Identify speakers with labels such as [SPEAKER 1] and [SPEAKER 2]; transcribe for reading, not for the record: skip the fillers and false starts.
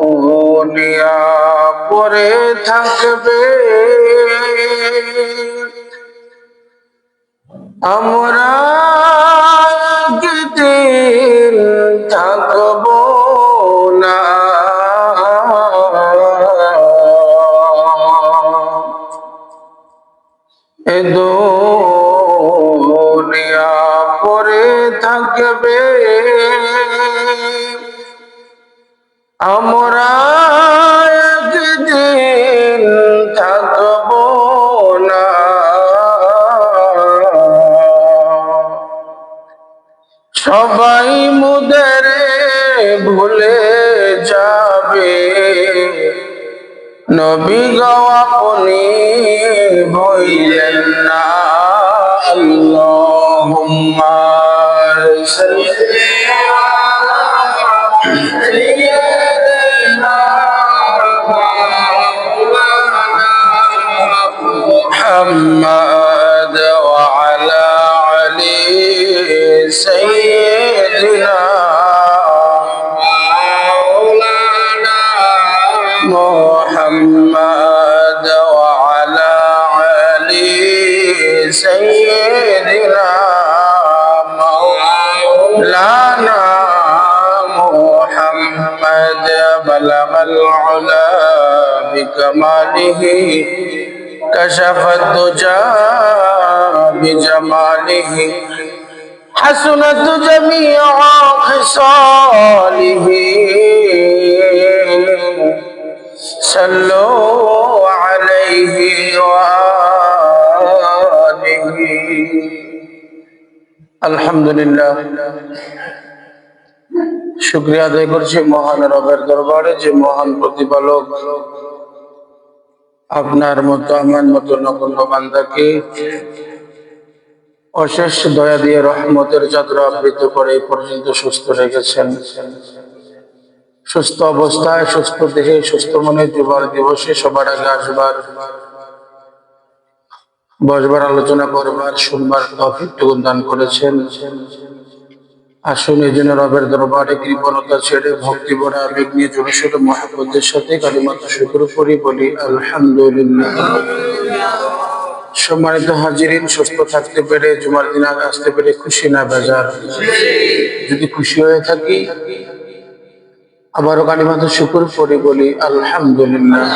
[SPEAKER 1] দুনিয়া পরে থাকবে, আমরা একদিন থাকব না। এ দুনিয়া পরে থাকবে, আমরা একদিন থাকব না। সবাই মুদের ভুলে যাবে, নবী গো আপনি ভুলেন না। আল্লাহুম্মা সাল্লি محمد وعلى علي سيدنا مولانا محمد وعلى علي سيدنا مولانا محمد بلغ العلا بكماله كشف الدجى بجماله حسنت جميع خصاله صلوا عليه وآله الحمد لله শুকরিয়া আদায় করছি মহান রবের দরবারে, যে মহান প্রতিপালক আপনার মতো আমার মতো নগণ্য বান্দাকে অশেষ দয়া দিয়ে রহমতের চাদর আবৃত করে এই পর্যন্ত সুস্থ রেখেছেন। সুস্থ অবস্থায়, সুস্থ দেহে, সুস্থ মনে যুবর দিবসে সবার আগে আসবার, বসবার, আলোচনা করবার, শুনবার তৌফিক দান করেছেন। আসুন এই জন্য রবের দরবারে কৃপণতা ছেড়ে ভক্তি ভরা আবেগ নিয়ে জোরে সোরে মহব্বতের সাথে কালিমাত শুকর করি, বলি আলহামদুলিল্লাহ। সম্মানিত হাজিরিন, সুস্থ থাকতে পেরে, জুমার দিন আগে আসতে পেরে খুশি না বেজার? যদি খুশি হয়ে থাকি, আবারও কালিমাত শুকর করি, বলি আলহামদুলিল্লাহ।